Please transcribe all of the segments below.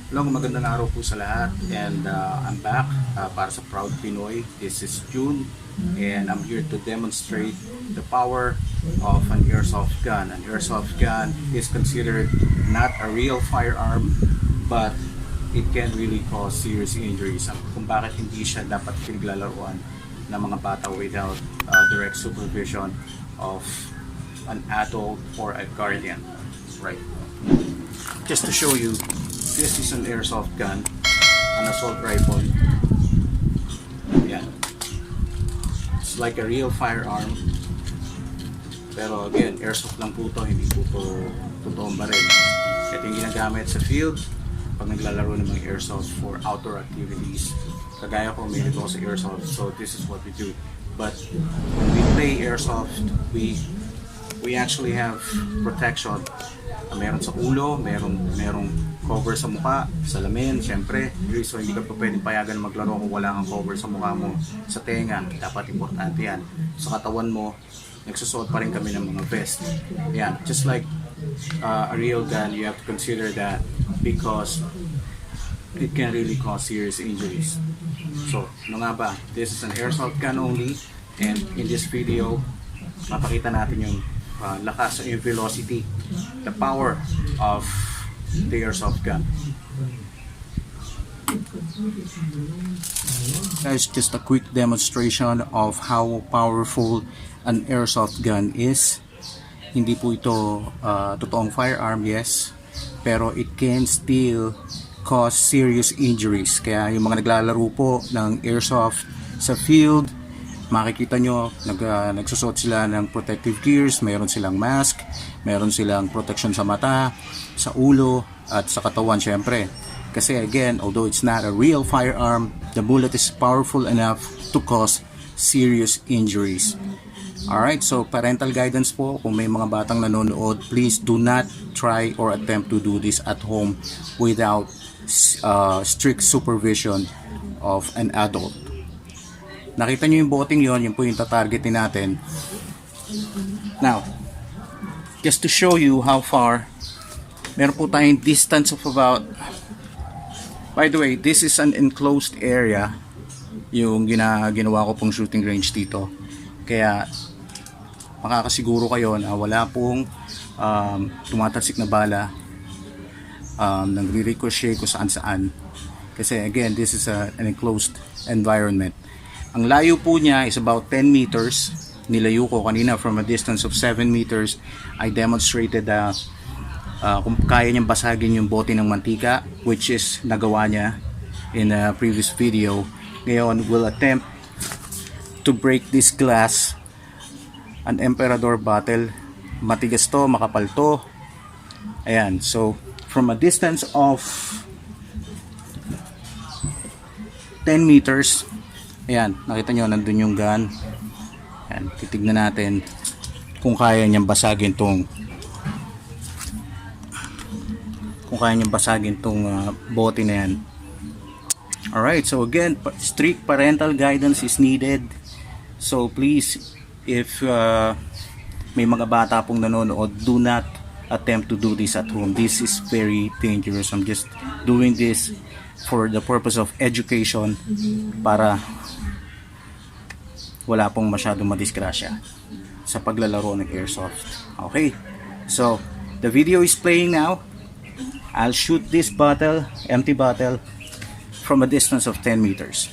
Hello, magandang araw po sa lahat, and I'm back para sa Proud Pinoy. This is June and I'm here to demonstrate the power of an airsoft gun. An airsoft gun is considered not a real firearm, but it can really cause serious injuries. Kung bakit hindi siya dapat pinaglalaruan ng mga bata without direct supervision of an adult or a guardian. Right. Just to show you, this is an airsoft gun, an assault rifle. Yan. It's like a real firearm. Pero again, airsoft lang po to, hindi po to totoong baril. Ito yung ginagamit sa field pag naglalaro ng mga airsoft for outdoor activities. Kagaya ko, may nito sa airsoft, so this is what we do. But when we play airsoft, we actually have protection. Meron sa ulo, merong cover sa mukha, salamin, syempre. So hindi ka pa pwedeng payagan maglaro kung wala kang cover sa mukha mo, sa tenga. Dapat importante yan. Sa katawan mo, nagsusuot pa rin kami ng mga vest. Yan, just like a real gun, you have to consider that because it can really cause serious injuries. So, ano nga ba? This is an airsoft gun only, and in this video, mapakita natin yung lakas, yung velocity, the power of the airsoft gun. Guys, just a quick demonstration of how powerful an airsoft gun is. Hindi po ito totoong firearm, yes, pero it can still cause serious injuries. Kaya yung mga naglalaro po ng airsoft sa field, makikita nyo, nagsusot sila ng protective gears, mayroon silang mask, mayroon silang protection sa mata, sa ulo, at sa katawan syempre. Kasi again, although it's not a real firearm, the bullet is powerful enough to cause serious injuries. Alright, so parental guidance po, kung may mga batang nanonood, please do not try or attempt to do this at home without strict supervision of an adult. Nakita nyo yung boteng yon, yun po yung tatargetin natin. Now, just to show you how far, meron po tayong distance of about, by the way, this is an enclosed area, yung ginawa ko pong shooting range dito. Kaya, makakasiguro kayo na wala pong tumatalsik na bala, nagre-ricochet kung saan saan. Kasi again, this is an enclosed environment. Ang layo po niya is about 10 meters. Nilayo ko kanina from a distance of 7 meters. I demonstrated kung kaya niyang basagin yung bote ng mantika, which is nagawa niya in a previous video. Ngayon, we'll attempt to break this glass. An Emperador bottle. Matigas to, makapal to. Ayan, so from a distance of 10 meters, ayan, nakita nyo, nandun yung gun. Ayan, titignan natin kung kaya niyang basagin tong bote na yan. Alright, so again, strict parental guidance is needed. So please, if may mga bata pong nanonood, do not attempt to do this at home. This is very dangerous. I'm just doing this for the purpose of education, para wala pong masyadong madisgrasya sa paglalaro ng airsoft. Okay, so the video is playing now. I'll shoot this bottle, empty bottle, from a distance of 10 meters.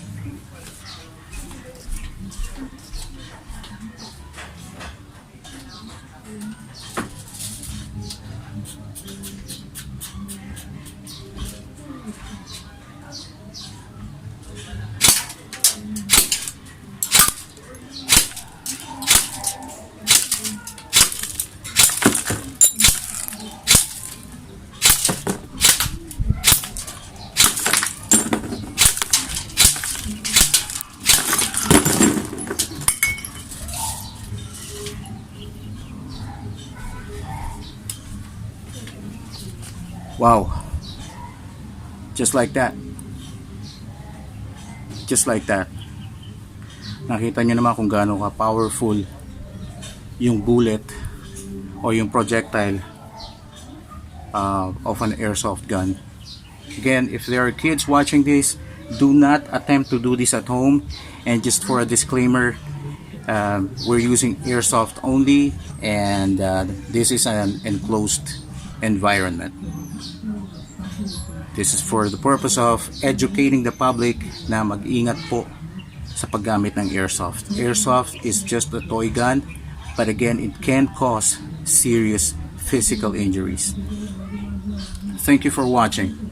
Wow, just like that, nakita nyo naman kung gaano ka powerful yung bullet o yung projectile of an airsoft gun. Again, if there are kids watching this, do not attempt to do this at home. And just for a disclaimer, we're using airsoft only, and this is an enclosed environment. This is for the purpose of educating the public na mag-ingat po sa paggamit ng airsoft. Airsoft is just a toy gun, but again, it can cause serious physical injuries. Thank you for watching.